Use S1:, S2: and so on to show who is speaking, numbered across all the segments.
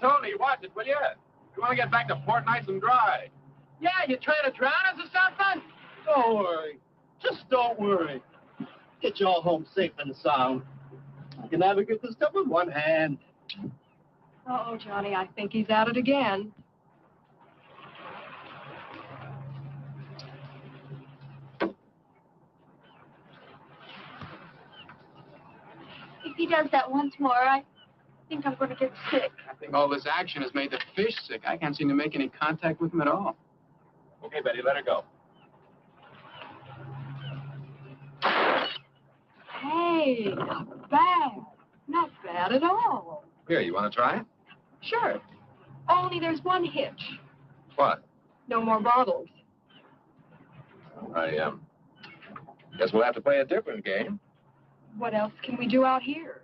S1: Tony, watch it, will you? You want to get back to port nice and dry.
S2: Yeah, you trying to drown us or something?
S3: Don't worry. Just don't worry. Get you all home safe and sound. You can navigate this stuff with one hand.
S4: Uh-oh, Johnny, I think he's at it again.
S5: If he does that once more, I think I'm going to get sick.
S2: I think all this action has made the fish sick. I can't seem to make any contact with him at all.
S1: Okay, Betty, let her go.
S4: Hey, not bad. Not bad at all.
S1: Here, you want to try it?
S4: Sure. Only there's one hitch.
S1: What?
S4: No more bottles.
S1: I guess we'll have to play a different game.
S4: What else can we do out here?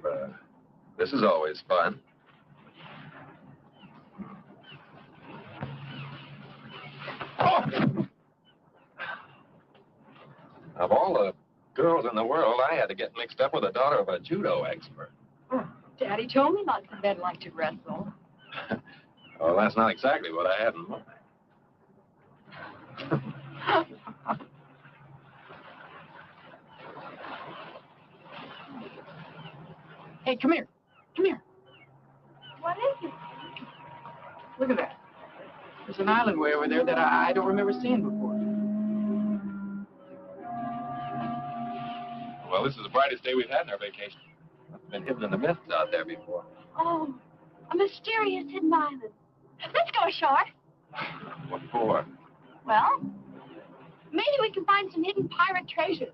S1: Well, this is always fun. Oh! Of all the girls in the world, I had to get mixed up with the daughter of a judo expert.
S4: Oh, Daddy told me lots of men like to wrestle.
S1: Well, that's not exactly what I had in mind.
S2: Hey, come here. Come here.
S5: What is it?
S2: Look at that. There's an island way over there that I don't remember seeing before.
S1: Well, this is the brightest day we've had in our vacation. I've been hidden in the mists out there before.
S5: Oh, a mysterious hidden island. Let's go ashore.
S1: What for?
S5: Well, maybe we can find some hidden pirate treasure.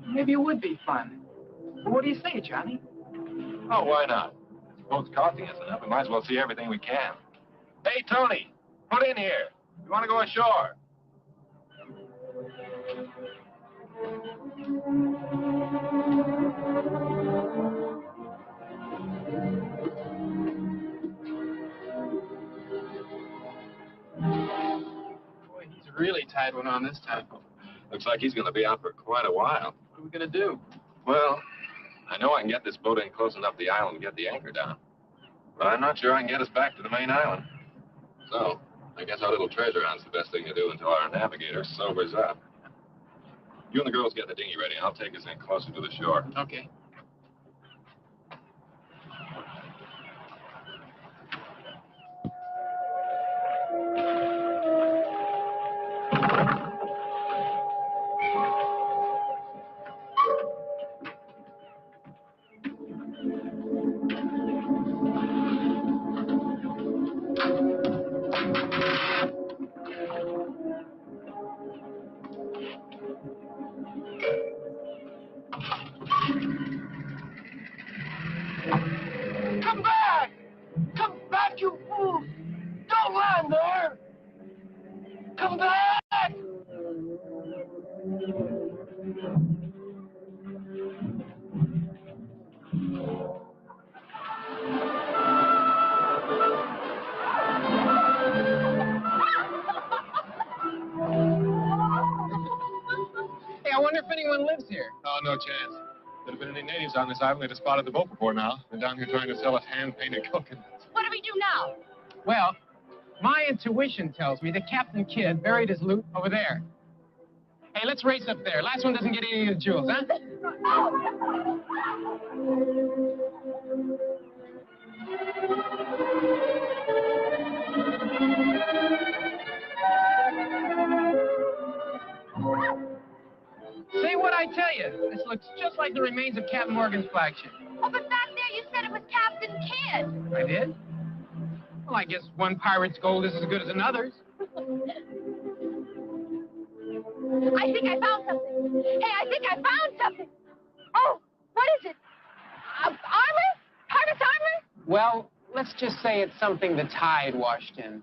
S2: Maybe it would be fun. Well, what do you say, Johnny?
S1: Oh, why not? The boat's costing us enough. We might as well see everything we can. Hey, Tony, put in here. You want to go ashore?
S2: Boy, he's really tied one on this time.
S1: Looks like he's going to be out for quite a while.
S2: What are we going to do?
S1: Well, I know I can get this boat in close enough to the island and get the anchor down. But I'm not sure I can get us back to the main island. So, I guess our little treasure hunt's the best thing to do until our navigator sobers up. You and the girls get the dinghy ready, and I'll take us in closer to the shore.
S2: Okay.
S3: Come back! Come back, you fool! Don't land there! Come back!
S2: Hey, I wonder if anyone lives here.
S1: Oh, no chance. There have been any natives on this island that have spotted the boat before now. They're down here trying to sell us hand-painted coconuts.
S5: What do we do now?
S2: Well, my intuition tells me that Captain Kidd buried his loot over there. Hey, let's race up there. Last one doesn't get any of the jewels, huh? See what I tell you? This looks just like the remains of Captain Morgan's flagship.
S5: Oh, but back there you said it was Captain Kidd.
S2: I did? Well, I guess one pirate's gold is as good as another's.
S5: I think I found something. Hey, I think I found something. Oh, what is it? Armor? Pirate's armor?
S2: Well, let's just say it's something the tide washed in.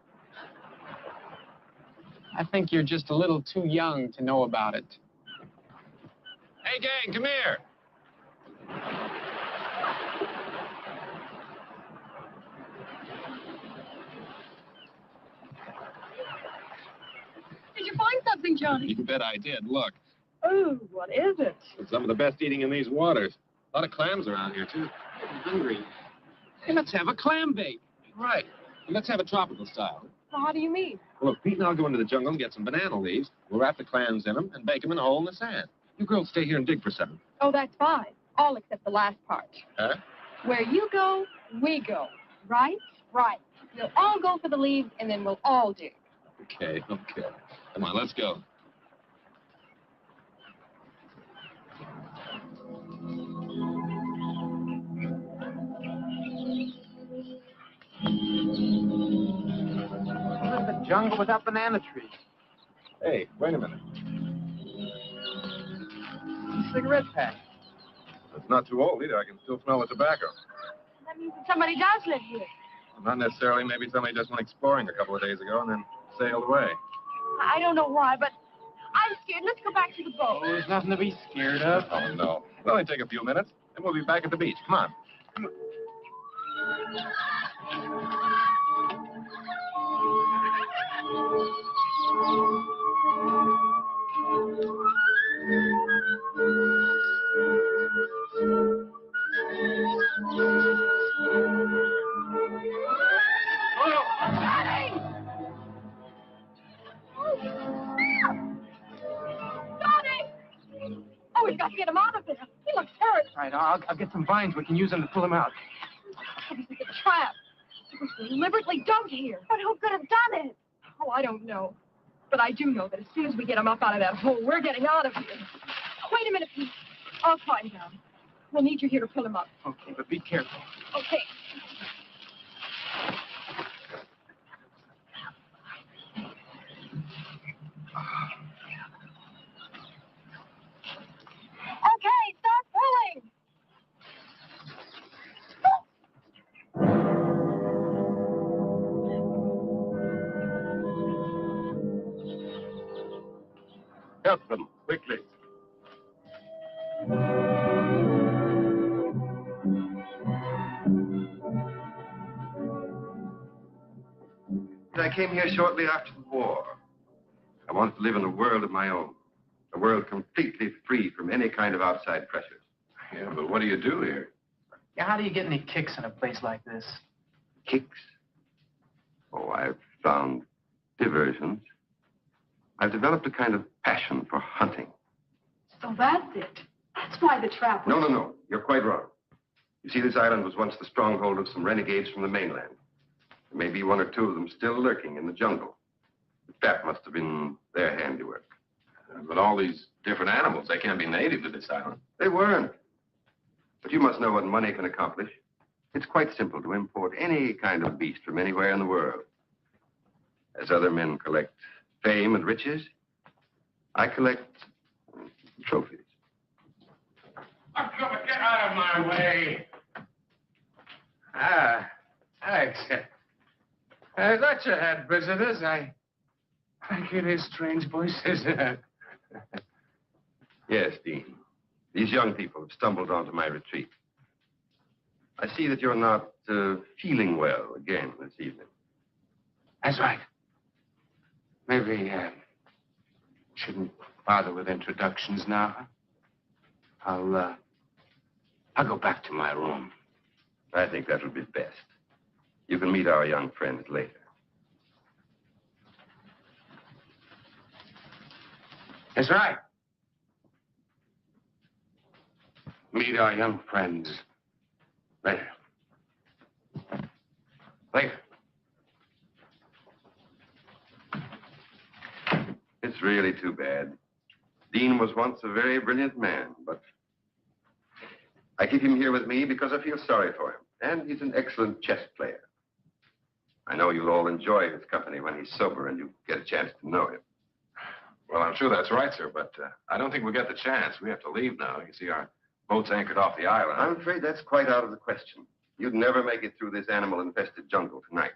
S2: I think you're just a little too young to know about it.
S1: Hey, gang, come here.
S4: Did you find something, Johnny?
S1: You bet I did. Look,
S4: Oh, what is it?
S1: it's some of the best eating in these waters. A lot of clams around here, too.
S2: I'm hungry. Hey, let's have a clam bake.
S1: Right. And let's have a tropical style.
S5: Well, how do you mean?
S1: Well, look, Pete and I'll go into the jungle and get some banana leaves. We'll wrap the clams in them and bake them in a hole in the sand. You girls stay here and dig for something.
S5: Oh, that's fine. All except the last part.
S1: Huh?
S5: Where you go, we go. Right? Right. We'll all go for the leaves, and then we'll all dig.
S1: Okay. Come on, let's go.
S2: What is the jungle without banana trees?
S1: Hey, wait a minute.
S2: Cigarette pack.
S1: It's not too old either. I can still smell the tobacco.
S5: That means that somebody does live here.
S1: Not necessarily. Maybe somebody just went exploring a couple of days ago and then sailed away.
S5: I don't know why, but I'm scared. Let's go back to the boat.
S2: Oh, there's nothing to be scared of.
S1: Oh, no. It'll only take a few minutes, and we'll be back at the beach. Come on.
S5: Oh, we've got to get him out of there. He looks hurt.
S2: All right, I'll get some vines. We can use them to pull him out.
S5: It was like a trap. It was deliberately dug here. But who could have done it? Oh, I don't know. But I do know that as soon as we get him up out of that hole, we're getting out of here. Wait a minute, Pete. I'll climb down. We'll need you here to pull him up.
S2: Okay, but be careful.
S5: Okay. Okay, start pulling.
S1: Help them, quickly.
S6: I came here shortly after the war. I wanted to live in a world of my own, a world completely free from any kind of outside pressures.
S1: Yeah, but what do you do here?
S2: Yeah, how do you get any kicks in a place like this?
S6: Kicks? Oh, I've found diversions. I've developed a kind of passion for hunting.
S4: So that's it. That's why the trap was...
S6: No. You're quite wrong. You see, this island was once the stronghold of some renegades from the mainland. There may be one or two of them still lurking in the jungle. The trap must have been their handiwork.
S1: But all these different animals, they can't be native to this island.
S6: They weren't. But you must know what money can accomplish. It's quite simple to import any kind of beast from anywhere in the world. As other men collect fame and riches, I collect trophies.
S7: Get out of my way. Ah, Alex. I thought you had visitors. I can hear strange voices.
S6: Yes, Dean. These young people have stumbled onto my retreat. I see that you're not feeling well again this evening.
S7: That's right. Maybe shouldn't bother with introductions now. I'll go back to my room.
S6: I think that would be best. You can meet our young friends later.
S7: That's right. Meet our young friends later. Later.
S6: It's really too bad. Dean was once a very brilliant man, but I keep him here with me because I feel sorry for him. And he's an excellent chess player. I know you'll all enjoy his company when he's sober and you get a chance to know him.
S1: Well, I'm sure that's right, sir, but I don't think we'll get the chance. We have to leave now. You see, our boat's anchored off the island.
S6: I'm afraid that's quite out of the question. You'd never make it through this animal-infested jungle tonight.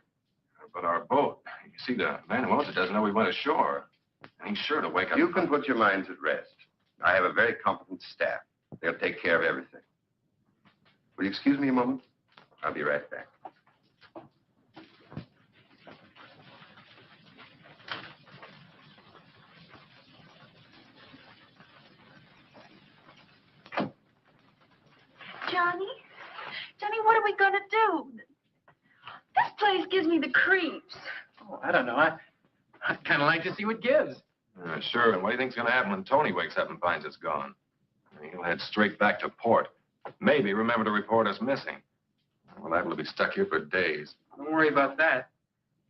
S1: But our boat, you see, the man who owns it doesn't know we went ashore. And he's sure to wake up.
S6: You can put your minds at rest. I have a very competent staff. They'll take care of everything. Will you excuse me a moment? I'll be right back.
S5: Johnny?
S4: Johnny, what are we going to do? This place gives me the creeps.
S2: Oh, I don't know. I'd kind of like to see what gives.
S1: Sure, and what do you think's going to happen when Tony wakes up and finds it's gone? He'll head straight back to port. Maybe remember to report us missing. We're liable to be stuck here for days.
S2: Don't worry about that.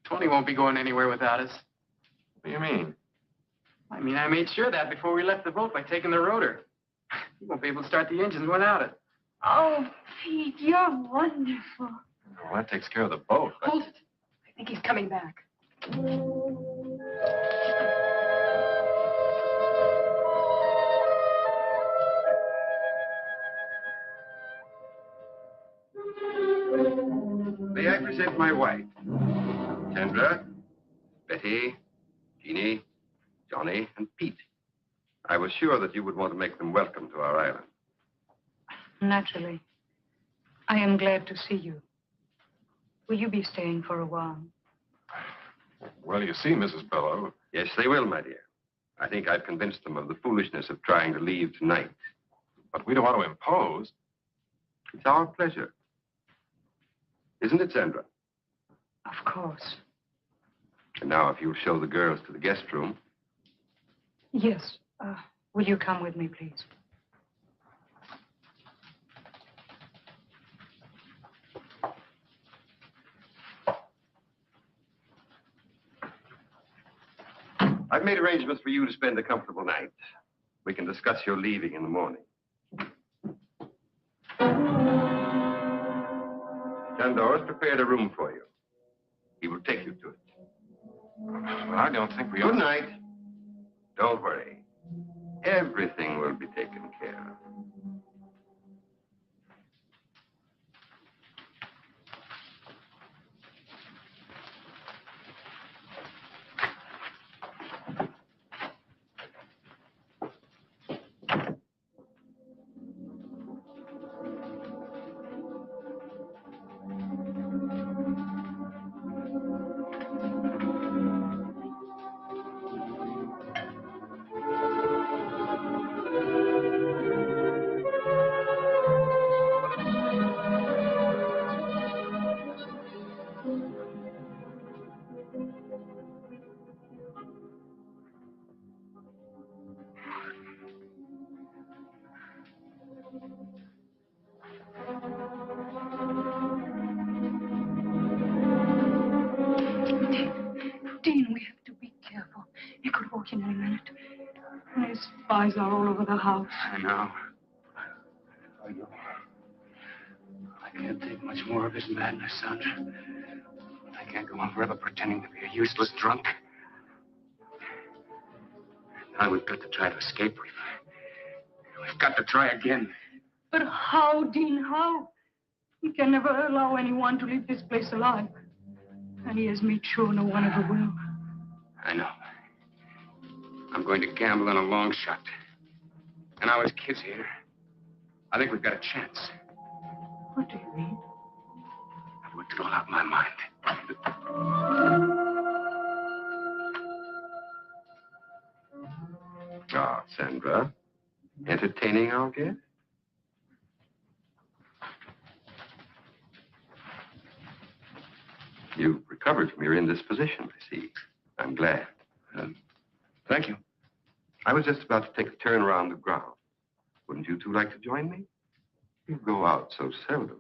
S2: Tony won't be going anywhere without us.
S1: What do you mean?
S2: I mean, I made sure that before we left the boat by taking the rotor. He won't be able to start the engines without it.
S4: Oh, Pete, you're wonderful.
S1: Well, that takes care of the boat. But...
S5: Hold it. I think he's coming back.
S6: May I present my wife? Sandra, Betty, Jeannie, Johnny, and Pete. I was sure that you would want to make them welcome to our island.
S8: Naturally. I am glad to see you. Will you be staying for a while?
S1: Well, you see, Mrs. Bellow.
S6: Yes, they will, my dear. I think I've convinced them of the foolishness of trying to leave tonight.
S1: But we don't want to impose.
S6: It's our pleasure. Isn't it, Sandra?
S8: Of course.
S6: And now, if you'll show the girls to the guest room.
S8: Yes. Will you come with me, please?
S6: I've made arrangements for you to spend a comfortable night. We can discuss your leaving in the morning. Chandor's prepared a room for you. He will take you to it.
S1: Well, I don't think we...
S6: Good night. Don't worry. Everything will be taken care of.
S8: Dean, we have to be careful. He could walk in any minute. And his spies are all over the house.
S7: I know. I know. I can't take much more of his madness, Sandra. I can't go on forever pretending to be a useless drunk. Now we've got to try to escape. We've got to try again.
S8: But how, Dean, how? We can never allow anyone to leave this place alive. And he has made sure no one ever will.
S7: I know. I'm going to gamble on a long shot. And now his kid's here. I think we've got a chance.
S8: What do you mean?
S7: I've worked it all out in my mind.
S6: Ah, Sandra. Entertaining our guest? You've recovered from your indisposition, I see. I'm glad.
S7: Thank you.
S6: I was just about to take a turn around the ground. Wouldn't you two like to join me? You go out so seldom.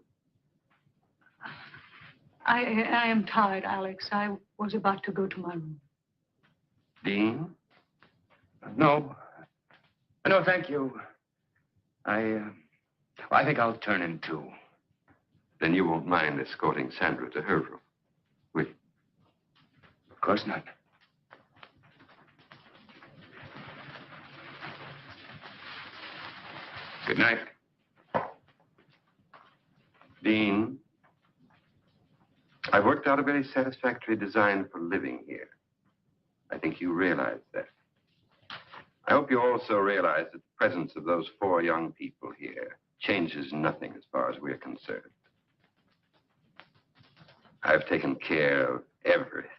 S8: I am tired, Alex. I was about to go to my room.
S6: Dean?
S7: No. No, thank you. I think I'll turn in too.
S6: Then you won't mind escorting Sandra to her room, will you?
S7: Of course not. Good night.
S6: Dean, I've worked out a very satisfactory design for living here. I think you realize that. I hope you also realize that the presence of those 4 young people here changes nothing as far as we're concerned. I've taken care of everything.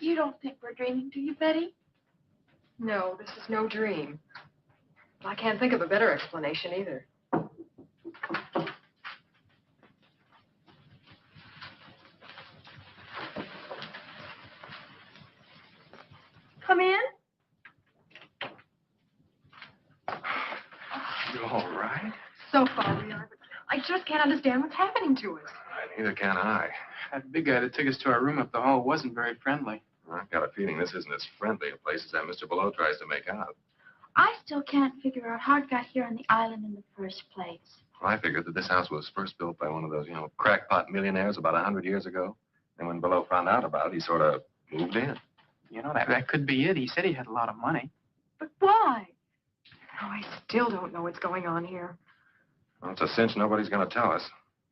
S4: You You don't think we're dreaming, do you, Betty?
S5: No, this is no dream. But I can't think of a better explanation either.
S4: Come in.
S1: You all right?
S5: So far we are, but I just can't understand what's happening to us.
S1: Neither can I.
S2: That big guy that took us to our room up the hall wasn't very friendly.
S1: I've got a feeling this isn't as friendly a place as that Mr. Below tries to make out.
S4: I still can't figure out how it got here on the island in the first place.
S1: Well, I figured that this house was first built by one of those, crackpot millionaires about 100 years ago. And when Below found out about it, he sort of moved in.
S2: You know, that could be it. He said he had a lot of money.
S5: But why? Oh, I still don't know what's going on here.
S1: Well, it's a cinch nobody's going to tell us.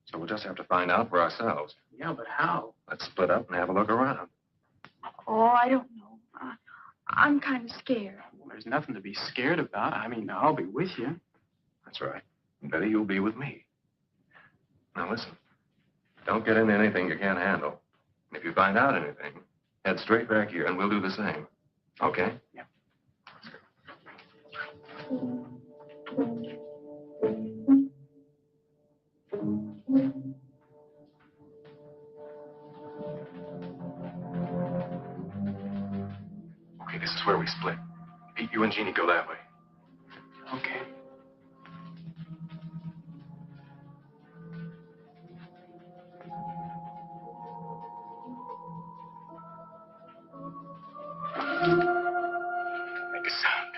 S1: So we'll just have to find out for ourselves.
S2: Yeah, but how?
S1: Let's split up and have a look around.
S4: Oh, I don't know. I'm kind of scared.
S2: Well, there's nothing to be scared about. I mean, I'll be with you.
S1: That's right. And Betty, you'll be with me. Now, listen. Don't get into anything you can't handle. And if you find out anything, head straight back here, and we'll do the same. Okay?
S2: Yeah.
S1: Okay, this is where we split. Pete, you and Jeannie go that way.
S2: Okay.
S7: Make a sound.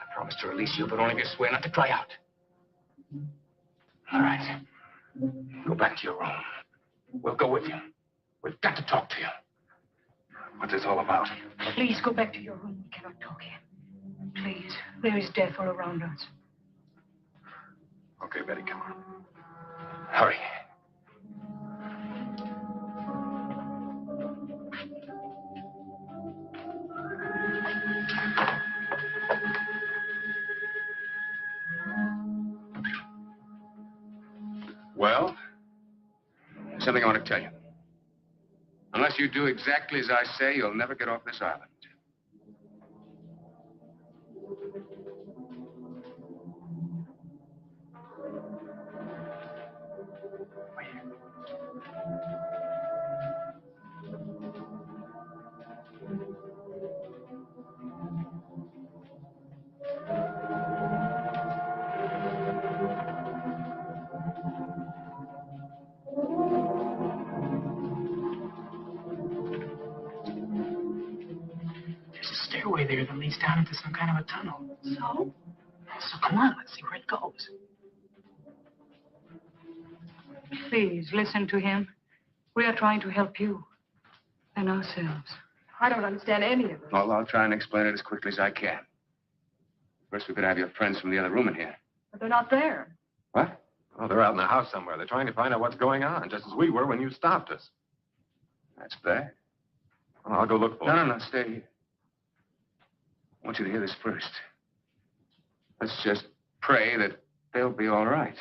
S7: I promise to release you, but only if you swear not to cry out. All right. Go back to your room. We'll go with you. We've got to talk to you. What's this all about?
S8: Please go back to your room. We cannot talk here. Please. There is death all around us.
S1: Okay, Betty, come on.
S7: Hurry. Well, there's something I want to tell you. Unless you do exactly as I say, you'll never get off this island.
S2: There's a stairway there that leads down into some kind of a tunnel.
S4: So?
S2: So come on, let's see where it goes.
S8: Please, listen to him. We are trying to help you and ourselves.
S5: I don't understand any of it.
S7: Well, I'll try and explain it as quickly as I can. First, we could have your friends from the other room in here.
S5: But they're not there.
S7: What?
S1: Oh, they're out in the house somewhere. They're trying to find out what's going on, just as we were when you stopped us.
S7: That's bad.
S1: Well, I'll go look for them.
S7: No, stay here. I want you to hear this first. Let's just pray that they'll be all right.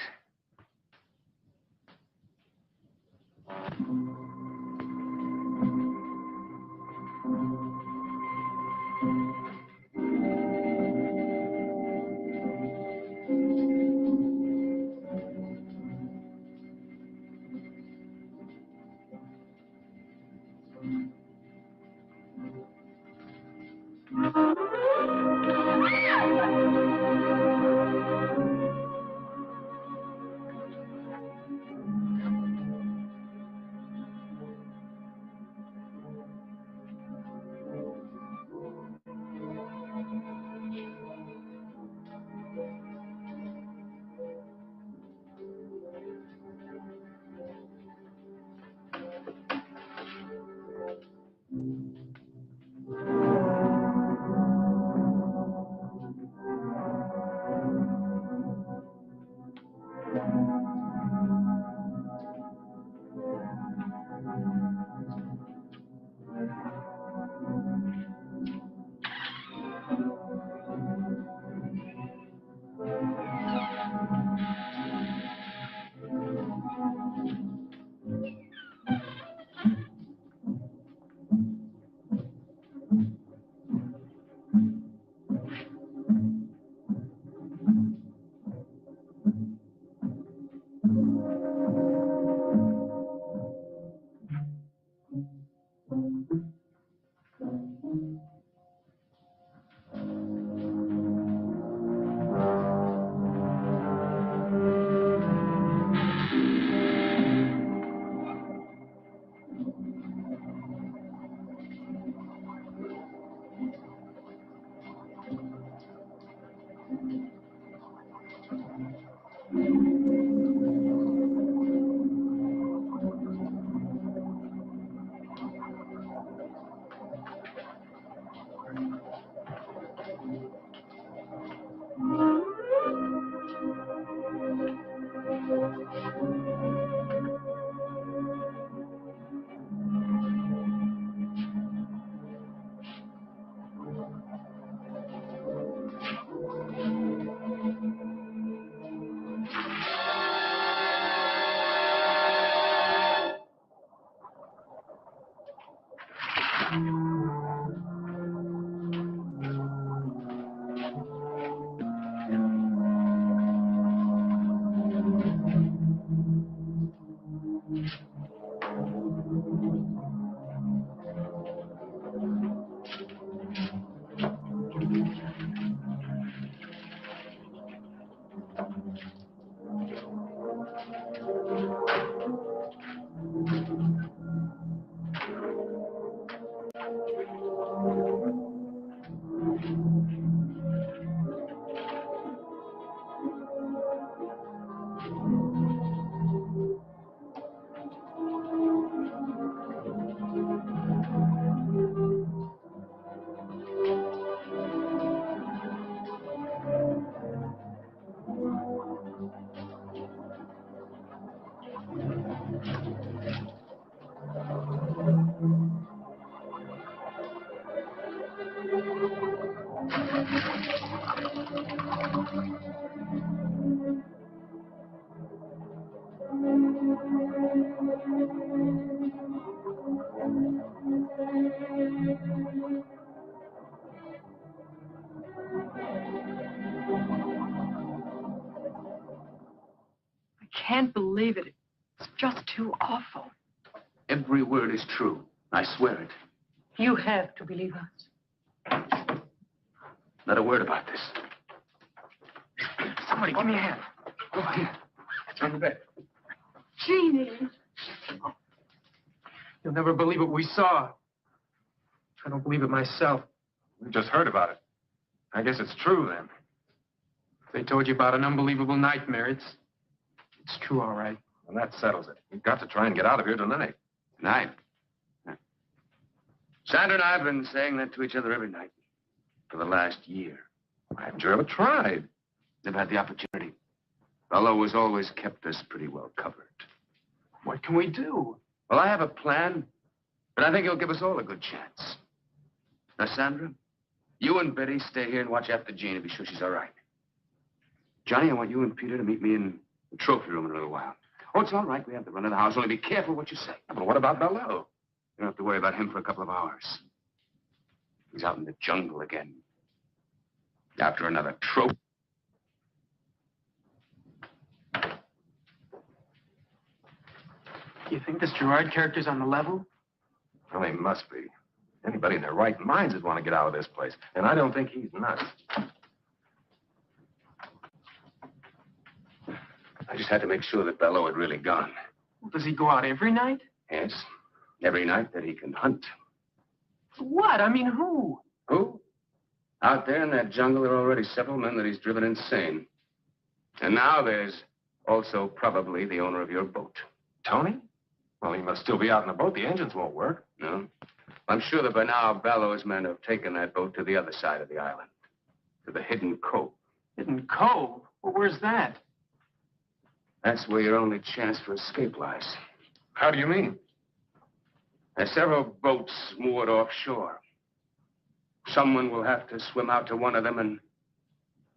S2: I can't believe it. It's just too awful.
S7: Every word is true. I swear it.
S8: You have to believe us.
S7: Not a word about this.
S2: Somebody, give me a hand.
S7: Go ahead. It's on the bed.
S8: Jeannie.
S2: You'll never believe what we saw. I don't believe it myself.
S1: We just heard about it. I guess it's true, then.
S2: If they told you about an unbelievable nightmare, it's true, all right.
S1: And that settles it. We've got to try and get out of here tonight.
S7: Tonight? Sandra and I have been saying that to each other every night for the last year.
S1: Why haven't you ever tried?
S7: Never had the opportunity. Bello has always kept us pretty well covered.
S2: What can we do?
S7: Well, I have a plan, but I think it'll give us all a good chance. Now, Sandra, you and Betty stay here and watch after Jean to be sure she's all right. Johnny, I want you and Peter to meet me in the trophy room in a little while. Oh, it's all right. We have the run of the house. Only be careful what you say.
S1: But what about Bello?
S7: You don't have to worry about him for a couple of hours. He's out in the jungle again. After another trophy.
S2: You think this Gerard character's on the level?
S1: Well, he must be. Anybody in their right minds would want to get out of this place. And I don't think he's nuts.
S7: I just had to make sure that Bello had really gone.
S2: Well, does he go out every night?
S7: Yes. Every night that he can hunt.
S2: What? I mean, who?
S7: Who? Out there in that jungle, there are already several men that he's driven insane. And now there's also probably the owner of your boat.
S1: Tony? Well, he must still be out in the boat. The engines won't work.
S7: No? I'm sure that by now Bello's men have taken that boat to the other side of the island. To the Hidden Cove.
S2: Hidden Cove? Well, where's that?
S7: That's where your only chance for escape lies.
S1: How do you mean?
S7: There's several boats moored offshore. Someone will have to swim out to one of them and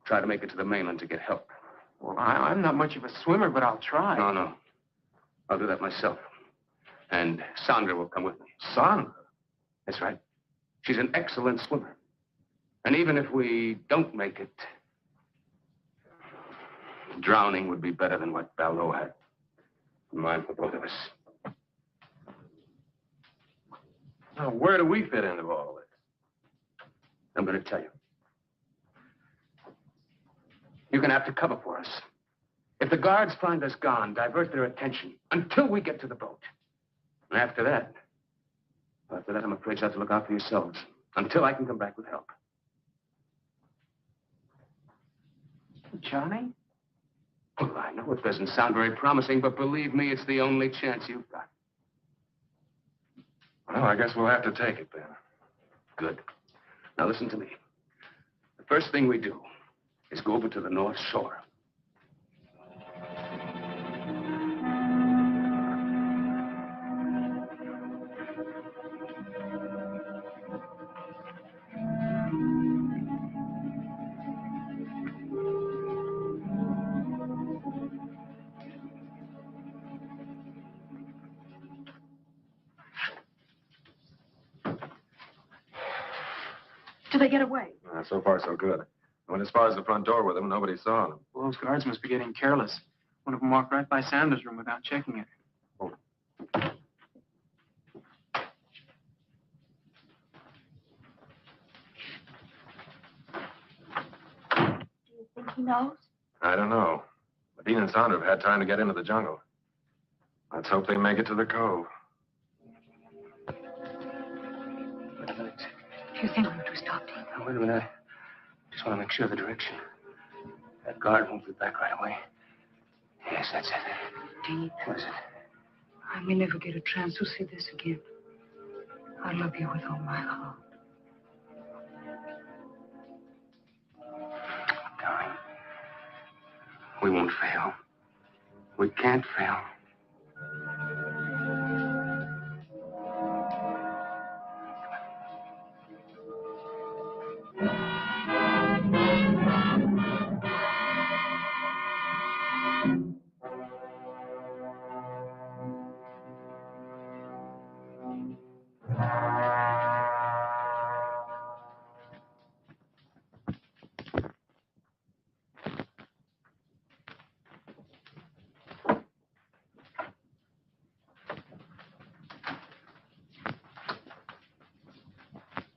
S7: try to make it to the mainland to get help.
S2: Well, I'm not much of a swimmer, but I'll try.
S7: No. I'll do that myself. And Sandra will come with me.
S1: Sandra?
S7: That's right. She's an excellent swimmer. And even if we don't make it, drowning would be better than what Ballo had in mind for both of us.
S1: Now, where do we fit into all this?
S7: I'm going to tell you. You're going to have to cover for us. If the guards find us gone, divert their attention until we get to the boat. And after that, I'm afraid you'll have to look out for yourselves until I can come back with help.
S2: Johnny?
S7: Well, I know it doesn't sound very promising, but believe me, it's the only chance you've got.
S1: Well, I guess we'll have to take it then.
S7: Good. Now listen to me. The first thing we do is go over to the North Shore.
S5: Did they get away?
S1: So far, so good. I went as far as the front door with them. Nobody saw them.
S2: Well, those guards must be getting careless. One of them walked right by Sanders' room without checking it.
S5: Do you think he knows?
S1: I don't know. But Dean and Sandra have had time to get into the jungle. Let's hope they make it to the cove.
S7: Wait a minute.
S8: Do you think we ought to stop him?
S7: Now, wait a minute. I just want to make sure of the direction. That guard won't be back right away. Yes, that's it.
S8: Dean,
S7: What is it?
S8: I may never get a chance to see this again. I love you with all my heart.
S7: Darling, we won't fail. We can't fail.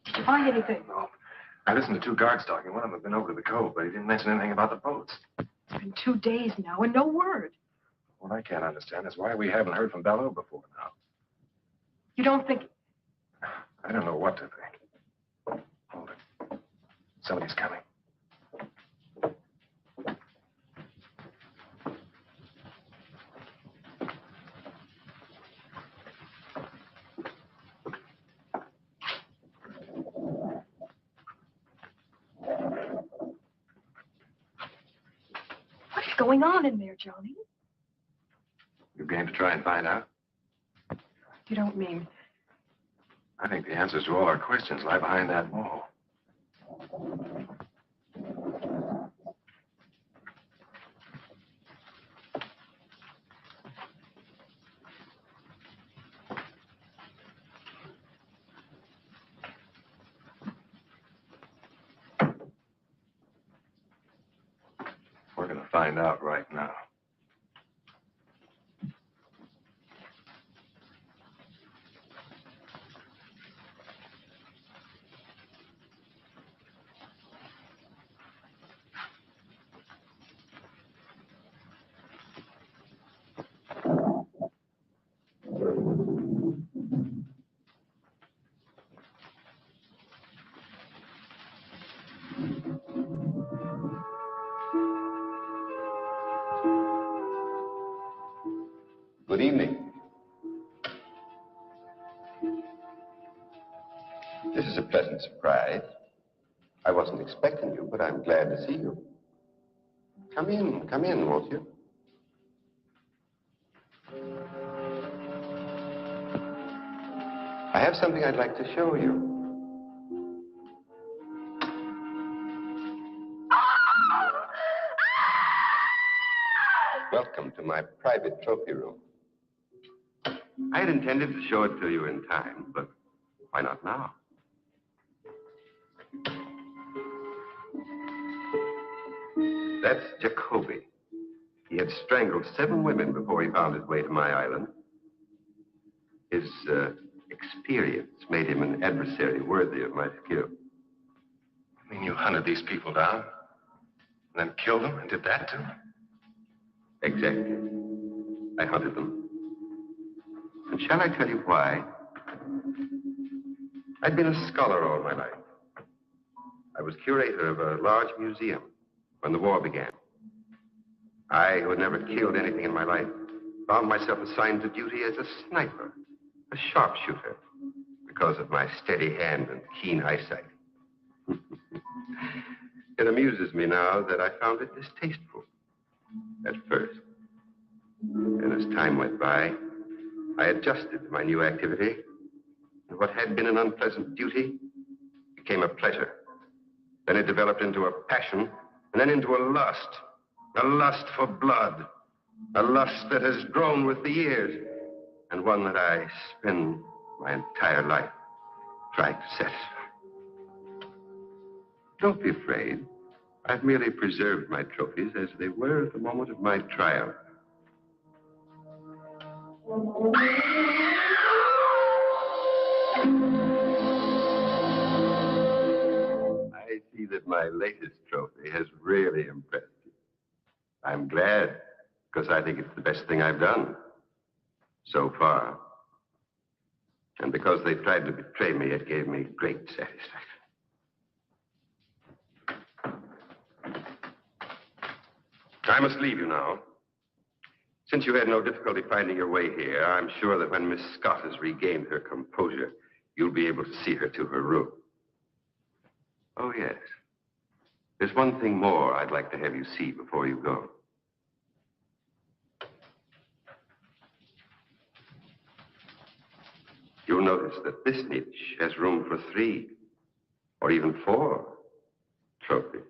S5: Did you find anything?
S1: No. I listened to two guards talking. One of them had been over to the cove, but he didn't mention anything about the boats.
S5: It's been 2 days now and no word.
S1: What I can't understand is why we haven't heard from Bello before now.
S5: You don't think...
S1: I don't know what to think. Hold it. Somebody's coming.
S5: What's going on in there, Johnny?
S1: You game to try and find out?
S5: You don't mean...
S1: I think the answers to all our questions lie behind that wall. We're going to find out right now.
S6: Good evening. This is a pleasant surprise. I wasn't expecting you, but I'm glad to see you. Come in, won't you? I have something I'd like to show you. Welcome to my private trophy room. I had intended to show it to you in time, but why not now? That's Jacoby. He had strangled 7 women before he found his way to my island. His experience made him an adversary worthy of my skill.
S1: I mean, you hunted these people down, and then killed them, and did that too?
S6: Exactly. I hunted them. And shall I tell you why? I'd been a scholar all my life. I was curator of a large museum when the war began. I, who had never killed anything in my life, found myself assigned to duty as a sniper, a sharpshooter, because of my steady hand and keen eyesight. It amuses me now that I found it distasteful at first. And as time went by, I adjusted to my new activity, and what had been an unpleasant duty became a pleasure. Then it developed into a passion, and then into a lust for blood, a lust that has grown with the years, and one that I spend my entire life trying to satisfy. Don't be afraid. I've merely preserved my trophies as they were at the moment of my triumph. I see that my latest trophy has really impressed you. I'm glad, because I think it's the best thing I've done so far. And because they tried to betray me, it gave me great satisfaction. I must leave you now. Since you had no difficulty finding your way here, I'm sure that when Miss Scott has regained her composure, you'll be able to see her to her room. Oh, yes. There's one thing more I'd like to have you see before you go. You'll notice that this niche has room for 3 or even 4 trophies.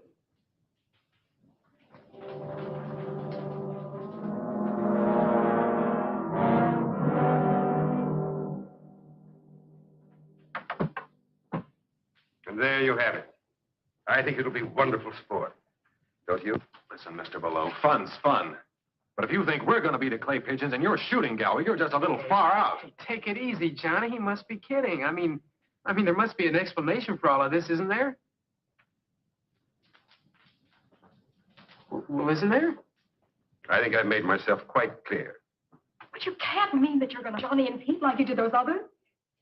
S6: And there you have it. I think it'll be wonderful sport. Don't you?
S1: Listen, Mr. Below, fun's fun. But if you think we're going to be the clay pigeons and you're shooting gallery, you're just a little far out.
S2: Take it easy, Johnny. He must be kidding. I mean, there must be an explanation for all of this, isn't there? Well, isn't there?
S6: I think I've made myself quite clear.
S5: But you can't mean that you're going to Johnny and Pete like you did those others.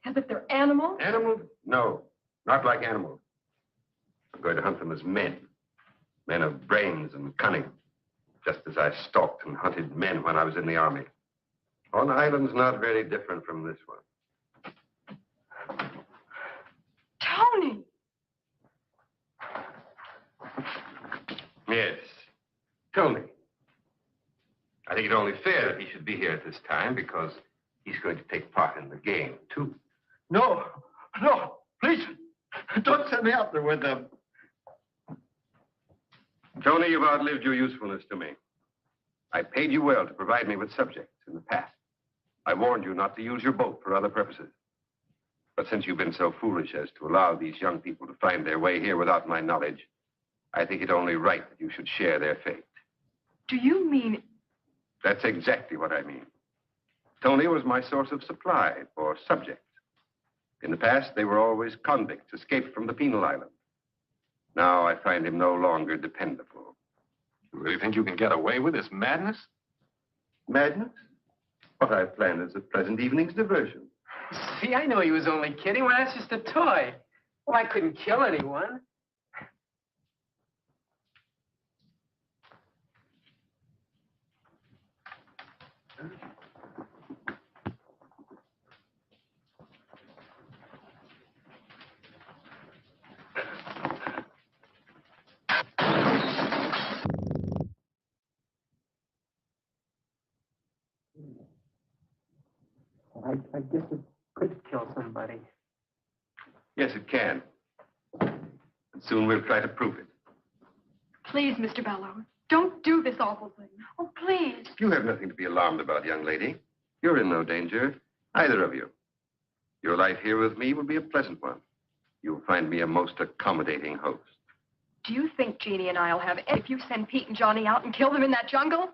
S5: As if they're animals.
S6: Animals? No, not like animals. I'm going to hunt them as men. Men of brains and cunning. Just as I stalked and hunted men when I was in the army. On islands not very different from this one.
S5: Tony!
S6: Yes, Tony. I think it's only fair that he should be here at this time because he's going to take part in the game, too.
S3: No, please, don't send me out there with them.
S6: Tony, you've outlived your usefulness to me. I paid you well to provide me with subjects in the past. I warned you not to use your boat for other purposes. But since you've been so foolish as to allow these young people to find their way here without my knowledge, I think it only right that you should share their fate.
S5: Do you mean...
S6: That's exactly what I mean. Tony was my source of supply for subjects. In the past, they were always convicts escaped from the penal island. Now I find him no longer dependable.
S1: You really think you can get away with this madness?
S6: Madness? What I've planned is a pleasant evening's diversion.
S2: See, I know he was only kidding. Well, that's just a toy. Well, I couldn't kill anyone. I guess it could kill somebody.
S6: Yes, it can. And soon we'll try to prove it.
S5: Please, Mr. Bellow, don't do this awful thing. Oh, please.
S6: You have nothing to be alarmed about, young lady. You're in no danger, either of you. Your life here with me will be a pleasant one. You'll find me a most accommodating host.
S5: Do you think Jeannie and I'll have if you send Pete and Johnny out and kill them in that jungle?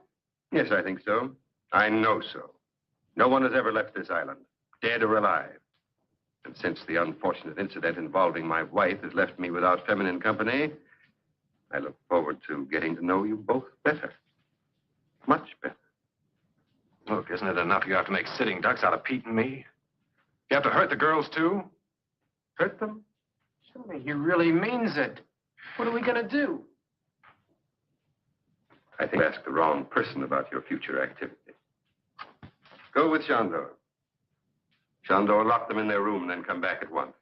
S6: Yes, I think so. I know so. No one has ever left this island, dead or alive. And since the unfortunate incident involving my wife has left me without feminine company, I look forward to getting to know you both better. Much better.
S1: Look, isn't it enough you have to make sitting ducks out of Pete and me? You have to hurt the girls, too?
S6: Hurt them?
S2: Surely he really means it. What are we going to do?
S6: I think you asked the wrong person about your future activity. Go with Chandor. Chandor, lock them in their room and then come back at once.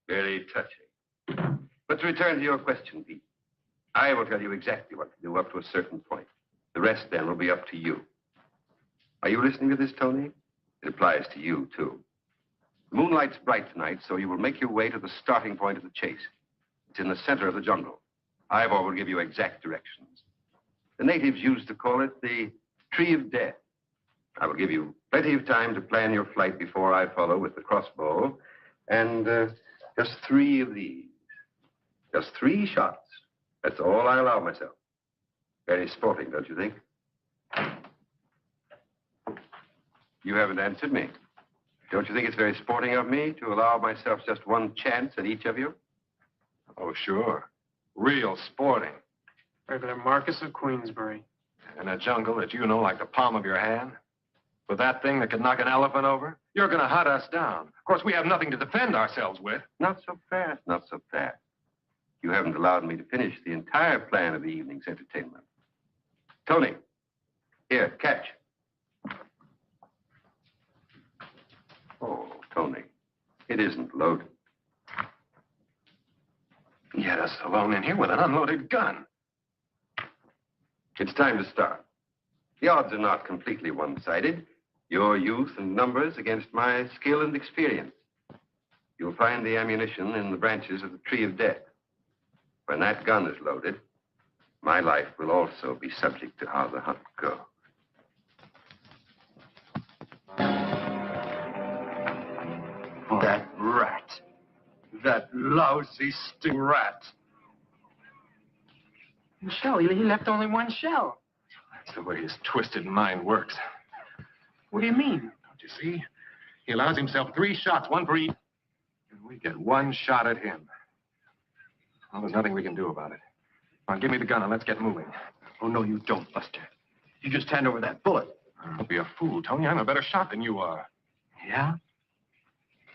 S6: Very touching. But to return to your question, Pete, I will tell you exactly what to do up to a certain point. The rest, then, will be up to you. Are you listening to this, Tony? It applies to you, too. The moonlight's bright tonight, so you will make your way to the starting point of the chase. It's in the center of the jungle. Ivor will give you exact directions. The natives used to call it the Tree of Death. I will give you plenty of time to plan your flight before I follow with the crossbow. And just 3 of these. Just 3 shots. That's all I allow myself. Very sporting, don't you think? You haven't answered me. Don't you think it's very sporting of me to allow myself just 1 chance at each of you?
S1: Oh, sure. Real sporting.
S2: Regular Marcus of Queensbury.
S1: In a jungle that you know like the palm of your hand? With that thing that could knock an elephant over? You're going to hunt us down. Of course, we have nothing to defend ourselves with.
S6: Not so fast, not so fast. You haven't allowed me to finish the entire plan of the evening's entertainment. Tony, here, catch. Oh, Tony, it isn't loaded.
S1: He had us alone in here with an unloaded gun.
S6: It's time to start. The odds are not completely one-sided. Your youth and numbers against my skill and experience. You'll find the ammunition in the branches of the Tree of Death. When that gun is loaded, my life will also be subject to how the hunt goes.
S3: That rat. That lousy sting rat.
S2: Shell, he left only 1 shell.
S1: That's the way his twisted mind works.
S2: What do you mean?
S1: Don't you see? He allows himself 3 shots, 1 for each. And we get 1 shot at him. Well, there's nothing we can do about it. Now, give me the gun and let's get moving.
S3: Oh, no, you don't, Buster. You just hand over that bullet.
S1: Don't be a fool, Tony. I'm a better shot than you are.
S3: Yeah?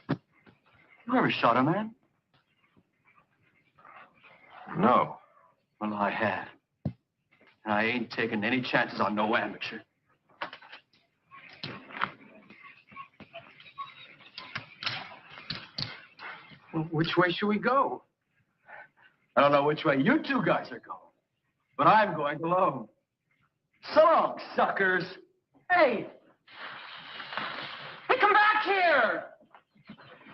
S3: You ever shot a man?
S1: No.
S3: Well, I have. And I ain't taking any chances on no amateur.
S2: Well, which way should we go?
S3: I don't know which way you 2 guys are going, but I'm going alone. So long, suckers.
S2: Hey! Hey, come back here!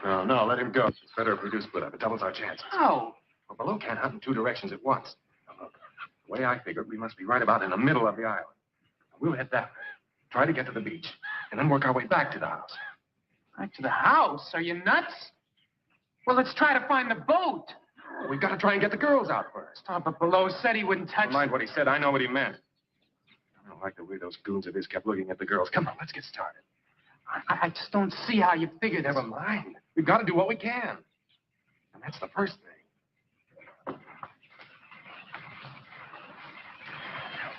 S1: No, let him go. It's better if we do split up. It doubles our chances.
S2: How?
S1: Well, Baloo can't hunt in 2 directions at once. Now, look, the way I figured, we must be right about in the middle of the island. We'll head that way, try to get to the beach, and then work our way back to the house.
S2: Back to the house? Are you nuts? Well, let's try to find the boat.
S1: We've got to try and get the girls out first.
S2: Oh, but Below said he wouldn't touch...
S1: Never mind what he said. I know what he meant. I don't like the way those goons of his kept looking at the girls. Come on, let's get started.
S2: I just don't see how you figured this.
S1: Never mind. We've got to do what we can. And that's the first thing.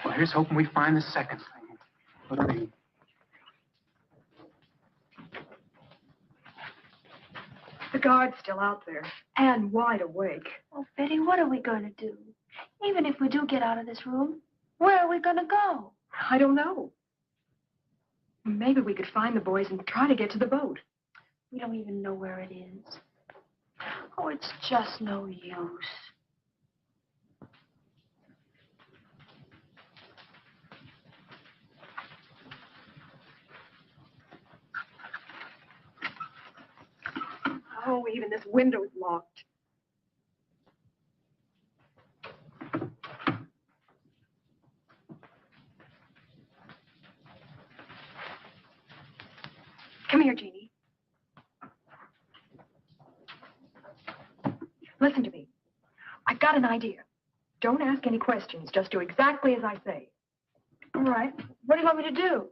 S2: Well, here's hoping we find the second thing. What are they?
S5: The guard's still out there, and wide awake.
S9: Oh, Betty, what are we going to do? Even if we do get out of this room, where are we going to go?
S5: I don't know. Maybe we could find the boys and try to get to the boat.
S9: We don't even know where it is. Oh, it's just no use.
S5: Oh, even this window's locked. Come here, Jeannie. Listen to me. I've got an idea. Don't ask any questions. Just do exactly as I say.
S9: All right. What do you want me to do?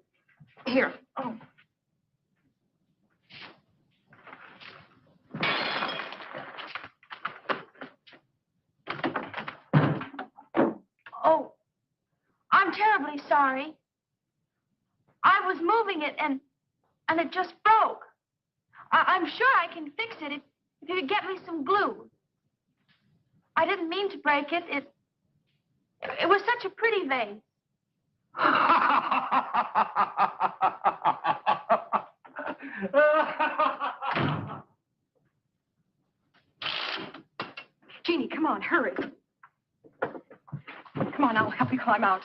S5: Here. Oh.
S9: Oh, I'm terribly sorry. I was moving it and it just broke. I'm sure I can fix it if you could get me some glue. I didn't mean to break it. It was such a pretty vase.
S5: Jeannie, come on, hurry. Come on, I'll help you climb out.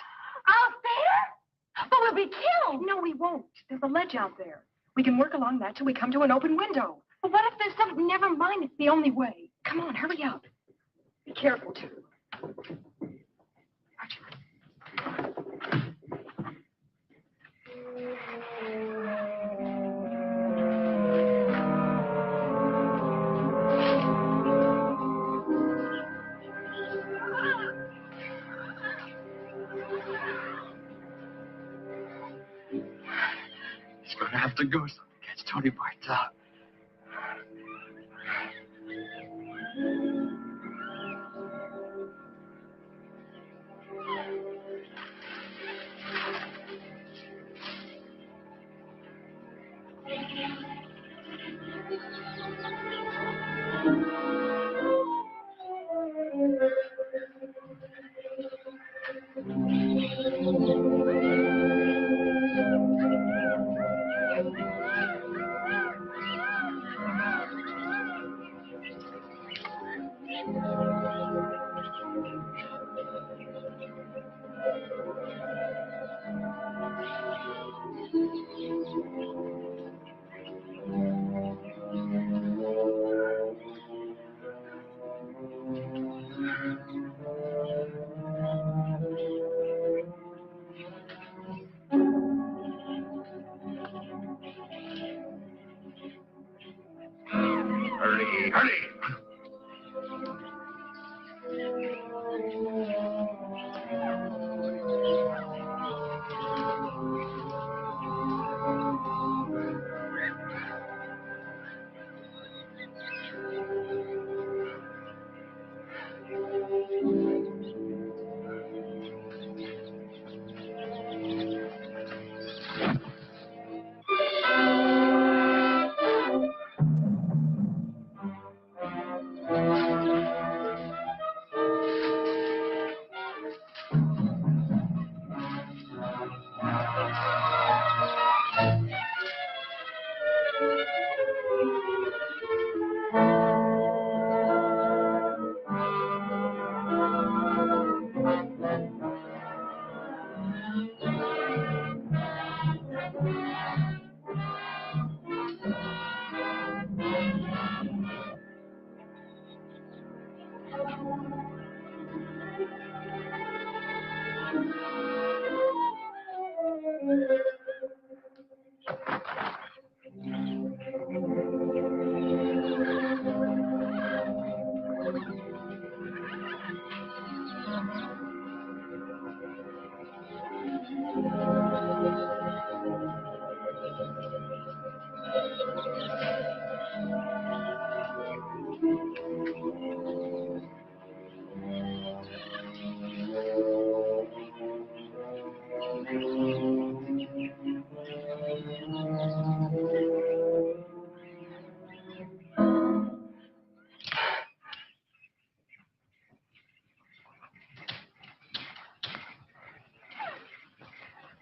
S9: Out there? But we'll be killed.
S5: No, we won't. There's a ledge out there. We can work along that till we come to an open window.
S9: But what if there's something?
S5: Never mind, it's the only way. Come on, hurry up. Be careful, too.
S3: He's going to have to go so he gets Tony Bartel.
S6: Hurry, hurry!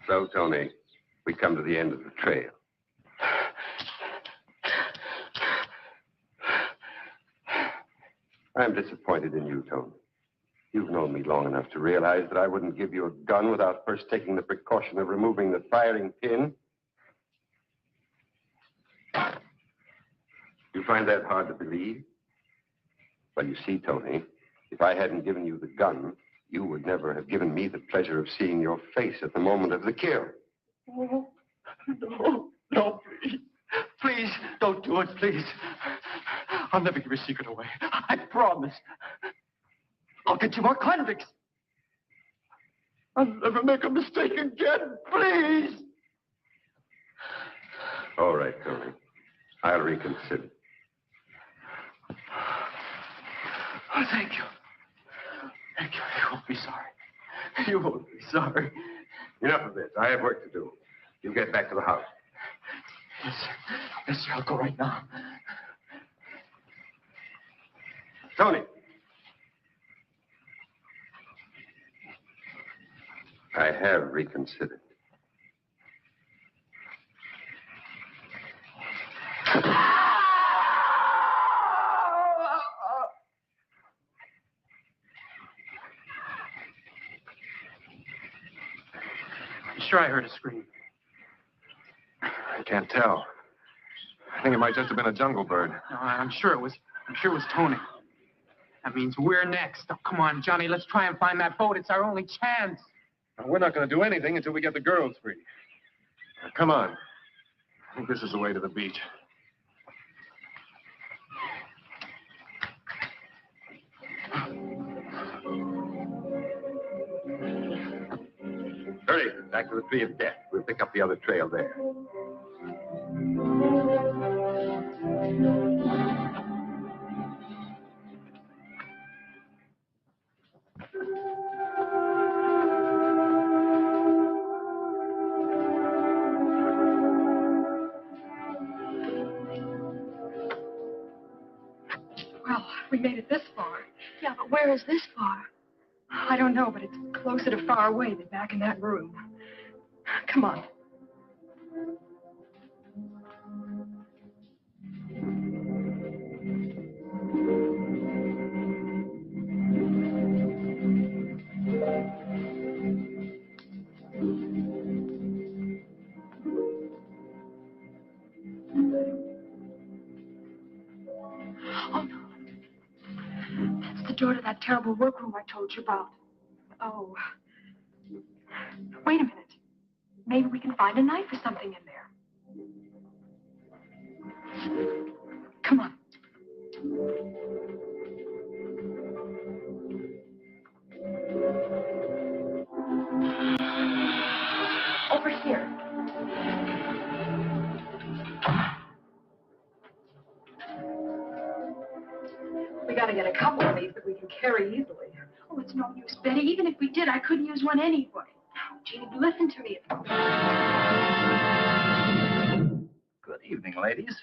S6: So, Tony, we come to the end of the trail. I'm disappointed in you, Tony. You've known me long enough to realize that I wouldn't give you a gun without first taking the precaution of removing the firing pin. You find that hard to believe? Well, you see, Tony, if I hadn't given you the gun, you would never have given me the pleasure of seeing your face at the moment of the kill.
S3: Oh, no, please. Please, don't do it, please. I'll never give your secret away. I promise. I'll get you more convicts. I'll never make a mistake again, please.
S6: All right, Tony. I'll reconsider.
S3: Oh, thank you. Thank you. You won't be sorry. You won't be sorry.
S6: Enough of this. I have work to do. You get back to the house.
S3: Yes, sir. Yes, sir. I'll go right now.
S6: Tony. I have reconsidered.
S2: You sure I heard a scream?
S1: I can't tell. I think it might just have been a jungle bird.
S2: No, I'm sure it was Tony. That means we're next. Oh, come on, Johnny, let's try and find that boat. It's our only chance.
S1: Now, we're not going to do anything until we get the girls free. Now, come on. I think this is the way to the beach.
S6: Hurry, back to the tree of death. We'll pick up the other trail there.
S5: Well, we made it this far.
S9: Yeah, but where is this far?
S5: I don't know, but it's closer to far away than back in that room. Come on. Oh, no. That's the door to that terrible workroom I told you about. Oh. Wait a minute. Maybe we can find a knife or something in there. Come on. Over here. We gotta get a couple of these that we can carry easily. Oh, it's no use, Betty. Even if we did, I couldn't use one anyway. Now, Jeannie, listen to me.
S10: Good evening, ladies.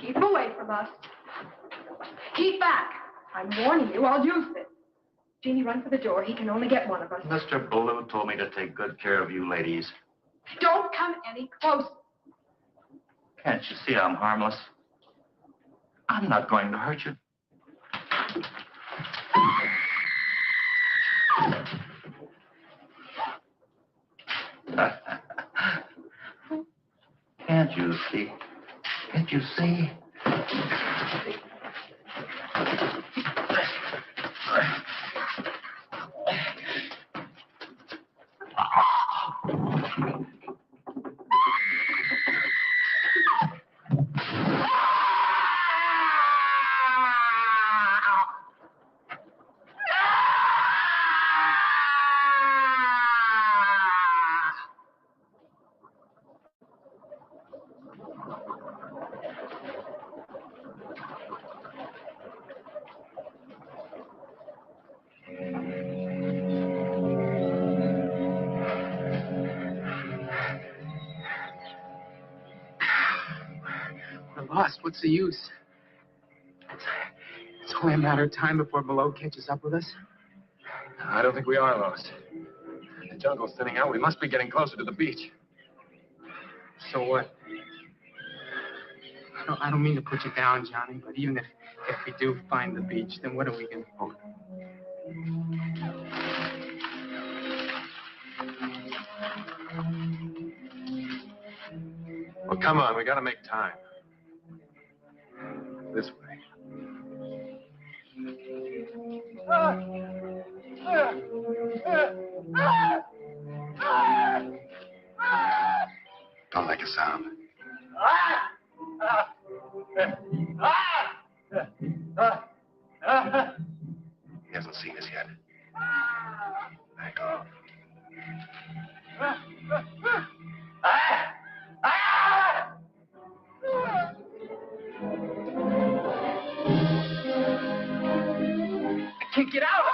S5: Keep away from us. Keep back. I'm warning you, I'll use this. Jeannie, run for the door. He can only get one of us.
S10: Mr. Ballou told me to take good care of you ladies.
S5: Don't come any closer.
S10: Can't you see I'm harmless? I'm not going to hurt you. Can't you see? Can't you see?
S2: We're lost. What's the use? It's only a matter of time before Below catches up with us.
S1: I don't think we are lost. The jungle's thinning out. We must be getting closer to the beach.
S2: So what? I don't mean to put you down, Johnny, but even if we do find the beach, then what are we going to do?
S1: Well, come on. We got to make time. This way. Don't make a sound. He hasn't seen us yet. Back off.
S2: I can't get out.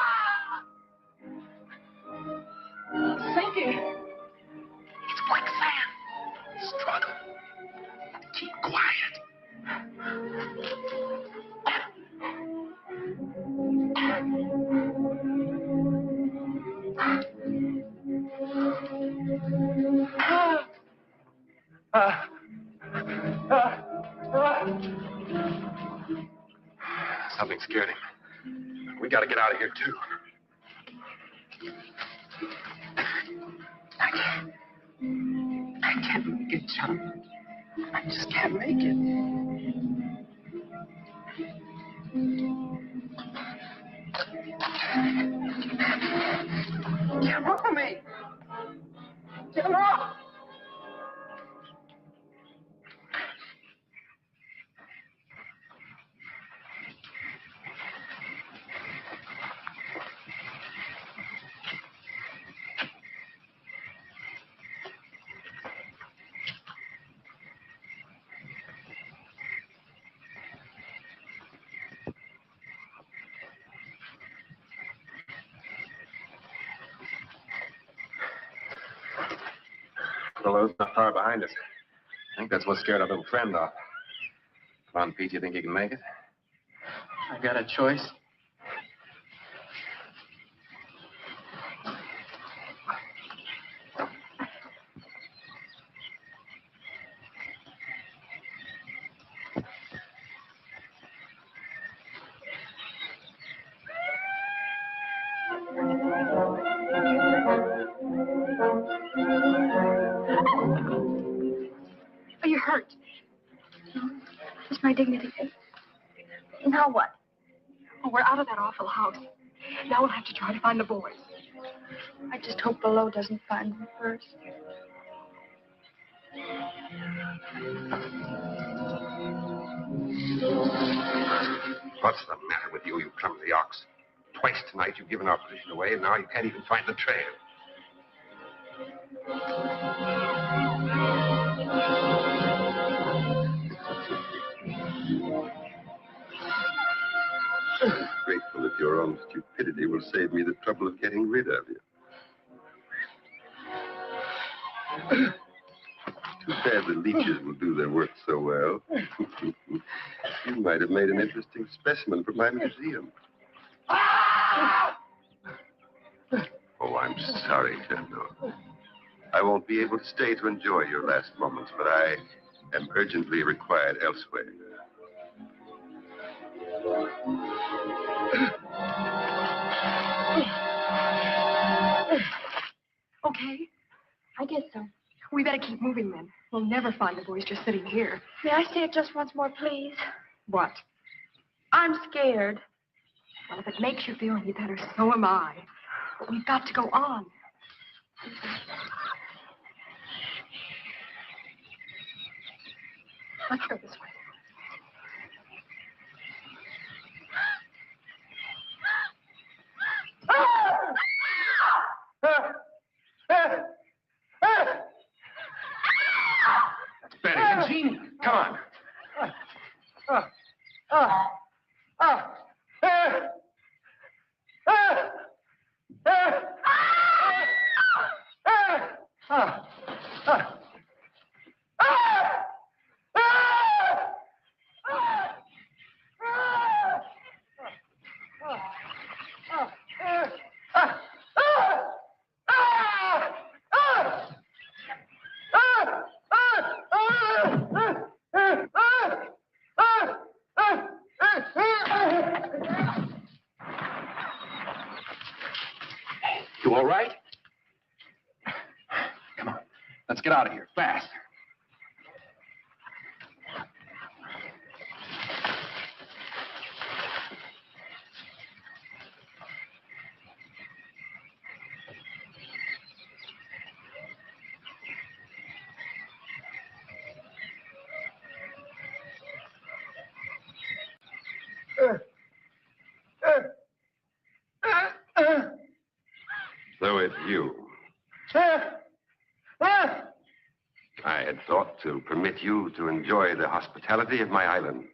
S2: It's sinking.
S1: It's quicksand. Struggle. Keep quiet. Something scared him. We got to get out of here, too.
S2: I can't make it, John. I just can't make it. Get off of me! Get off!
S1: Willow's not far behind us. I think that's what scared our little friend off. Come on, Pete, you think you can make it?
S2: I got a choice.
S5: Are you hurt? It's my dignity. Now what? Oh, we're out of that awful house. Now we'll have to try to find the boys. I just hope Below doesn't find them first.
S6: What's the matter with you, you clumsy ox? Twice tonight you've given our position away, and now you can't even find the trail. I'm grateful that your own stupidity will save me the trouble of getting rid of you. Too bad the leeches will do their work so well. You might have made an interesting specimen for my museum. Oh, I'm sorry, General. I won't be able to stay to enjoy your last moments, but I am urgently required elsewhere.
S5: Okay, I guess so. We better keep moving then. We'll never find the boys just sitting here. May I say it just once more, please? What? I'm scared. Well, if it makes you feel any better, so am I. But we've got to go on. Let's go this way.
S1: That's Betty and Jeannie. Come on. You all right? Come on. Let's get out of here, fast.
S6: you. I had thought to permit you to enjoy the hospitality of my island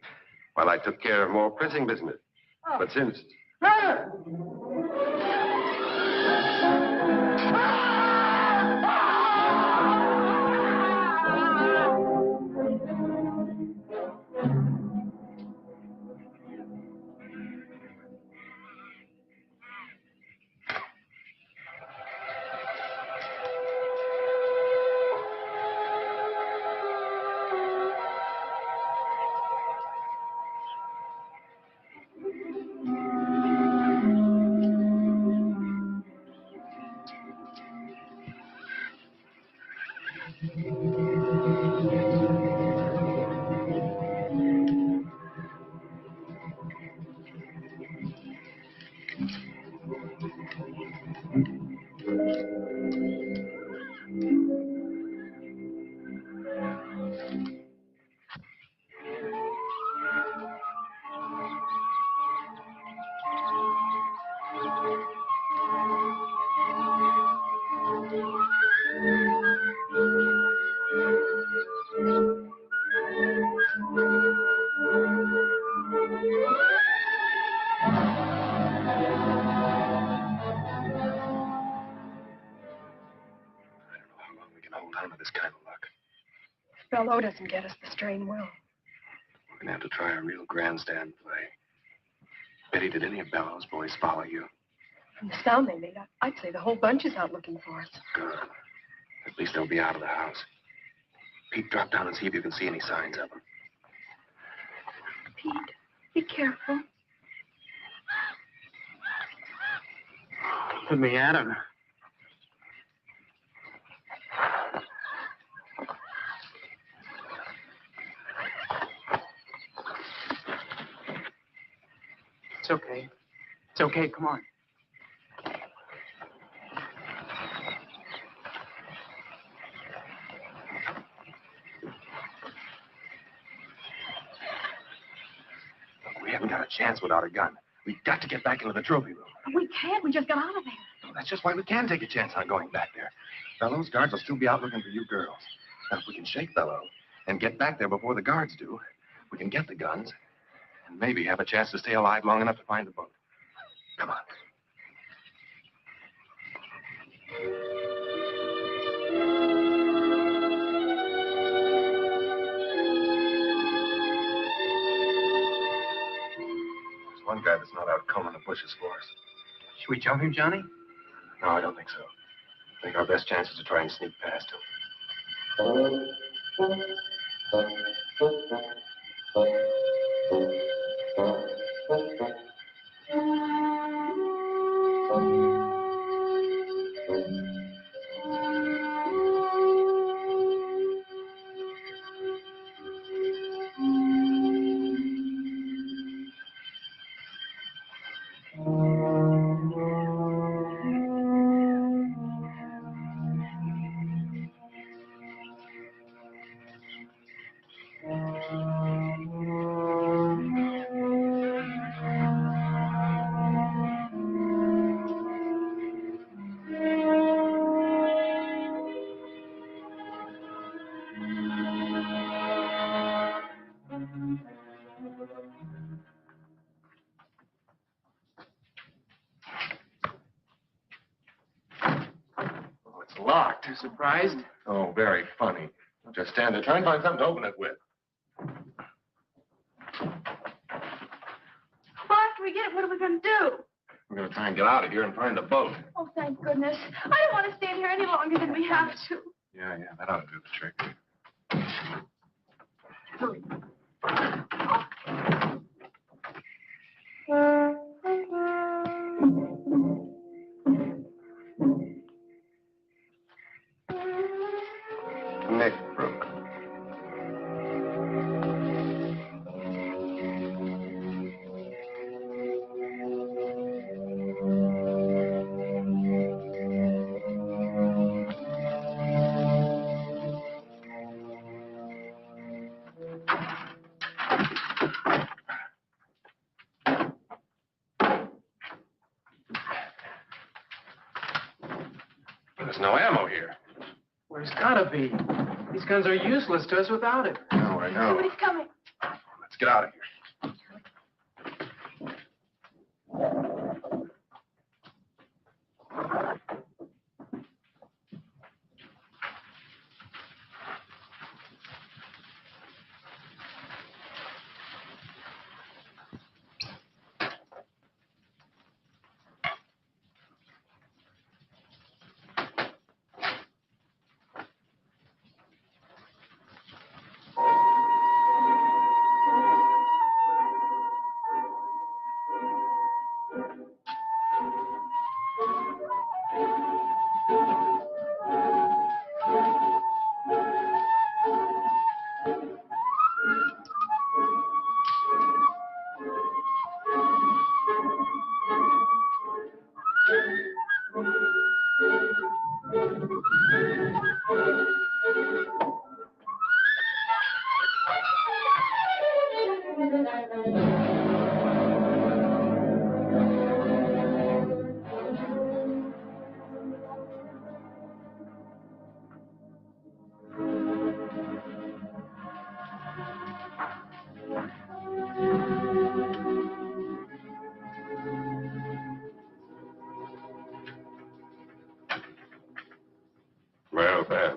S6: while I took care of more pressing business. But since...
S5: Bellow doesn't get us, the strain will.
S1: We're going to have to try a real grandstand play. Betty, did any of Bellow's boys follow you?
S5: From the sound they made, I'd say the whole bunch is out looking for us.
S1: Good. At least they'll be out of the house. Pete, drop down and see if you can see any signs of them.
S5: Pete, be careful.
S2: Put me at him. It's okay. It's okay. Come on.
S1: We haven't got a chance without a gun. We've got to get back into the trophy room.
S5: We can't. We just got out of there.
S1: No, that's just why we can take a chance on going back there. Bellow's guards will still be out looking for you girls. Now, if we can shake Bellow and get back there before the guards do, we can get the guns and maybe have a chance to stay alive long enough to find the boat. Come on. There's one guy that's not out combing the bushes for us.
S2: Should we jump him, Johnny?
S1: No, I don't think so. I think our best chance is to try and sneak past him. It's locked.
S2: You surprised?
S1: Oh, very funny. Just stand there. Try and find something to open it with.
S9: Well, after we get it, what are we going to do?
S1: We're going to try and get out of here and find the boat.
S9: Oh, thank goodness. I don't want to stay in here any longer than we have to.
S1: Yeah, that ought to do the trick.
S6: Neck broke.
S2: gotta be. These guns are useless to us without it.
S1: No, I know.
S9: Somebody's coming.
S1: Let's get out of here.
S6: Well, Pat,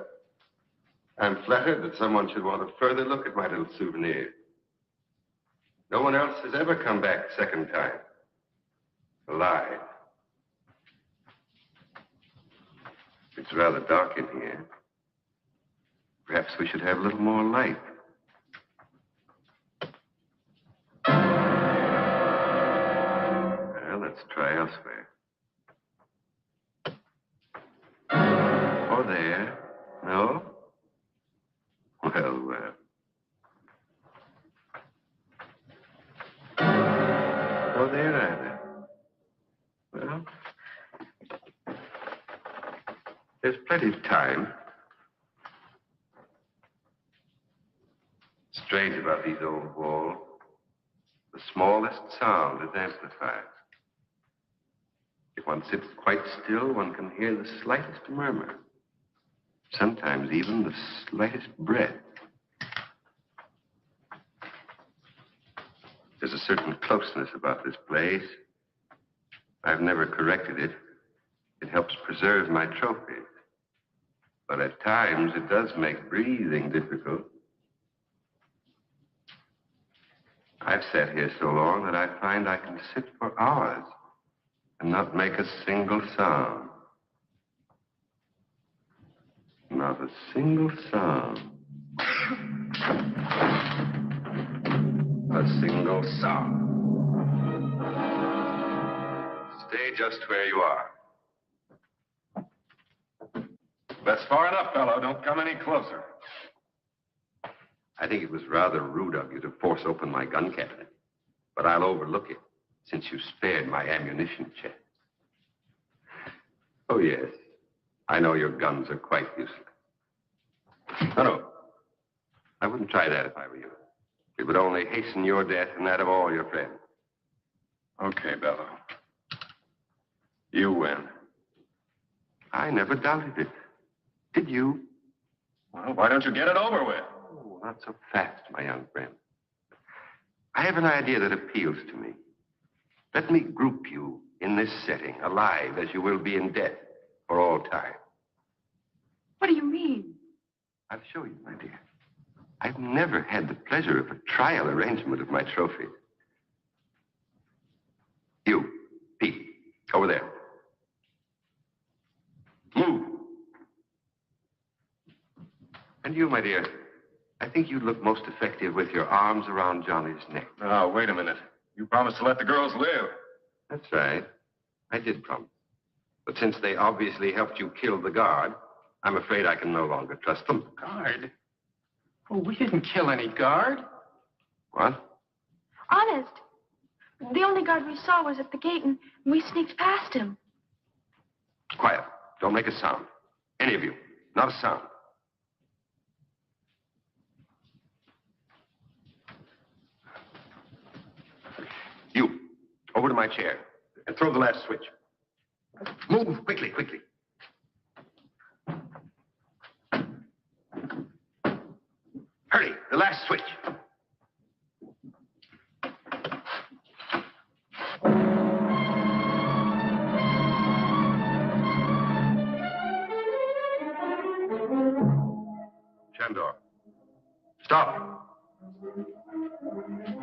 S6: I'm flattered that someone should want a further look at my little souvenir. No one else has ever come back a second time. Alive. It's rather dark in here. Perhaps we should have a little more light. Well, let's try elsewhere. Or there. No? Well, or there either. Well, there's plenty of time. Strange about these old walls. The smallest sound is amplified. If one sits quite still, one can hear the slightest murmur. Sometimes even the slightest breath. There's a certain closeness about this place. I've never corrected it. It helps preserve my trophies. But at times, it does make breathing difficult. I've sat here so long that I find I can sit for hours and not make a single sound. Not a single sound. A single sound. Stay just where you are.
S1: That's far enough, fellow. Don't come any closer.
S6: I think it was rather rude of you to force open my gun cabinet. But I'll overlook it, since you spared my ammunition chest. Oh, yes. I know your guns are quite useless. No. I wouldn't try that if I were you. It would only hasten your death and that of all your friends.
S1: Okay, Bello. You win.
S6: I never doubted it. Did you?
S1: Well, why don't you get it over with?
S6: Oh, not so fast, my young friend. I have an idea that appeals to me. Let me group you in this setting, alive as you will be in death for all time.
S8: What do you mean?
S6: I'll show you, my dear. I've never had the pleasure of a trial arrangement of my trophy. You, Pete, over there. Move. And you, my dear, I think you'd look most effective with your arms around Johnny's neck.
S1: Oh, wait a minute. You promised to let the girls live.
S6: That's right. I did promise. But since they obviously helped you kill the guard, I'm afraid I can no longer trust them.
S2: Guard? Oh, we didn't kill any guard.
S6: What?
S9: Honest. The only guard we saw was at the gate, and we sneaked past him.
S6: Quiet. Don't make a sound. Any of you. Not a sound. You, over to my chair and throw the last switch. Move quickly, quickly.
S1: Stop.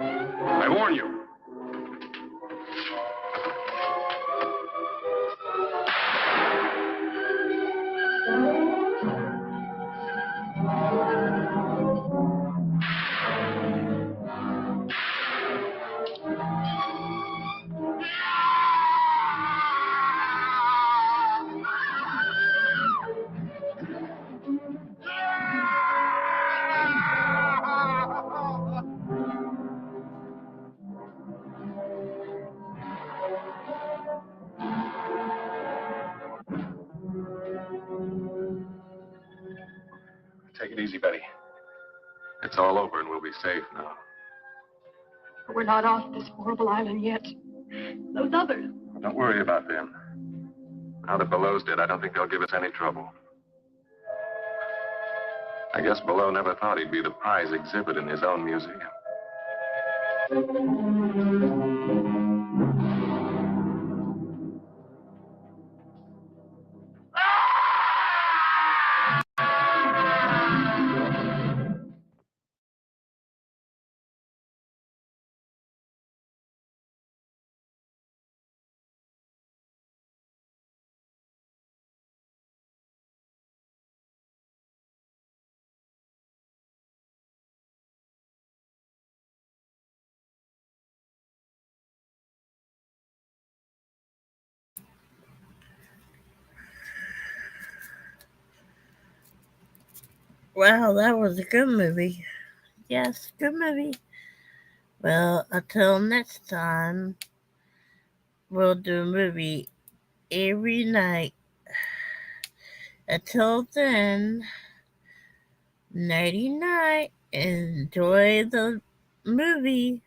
S1: I warn you. Take it easy, Betty. It's all over and we'll be safe now.
S5: But we're not off this horrible island yet. Those others.
S1: Well, don't worry about them. Now that Below's dead, I don't think they'll give us any trouble. I guess Below never thought he'd be the prize exhibit in his own museum.
S11: Wow, that was a good movie. Yes, good movie. Well, until next time, we'll do a movie every night. Until then, nighty night. Enjoy the movie.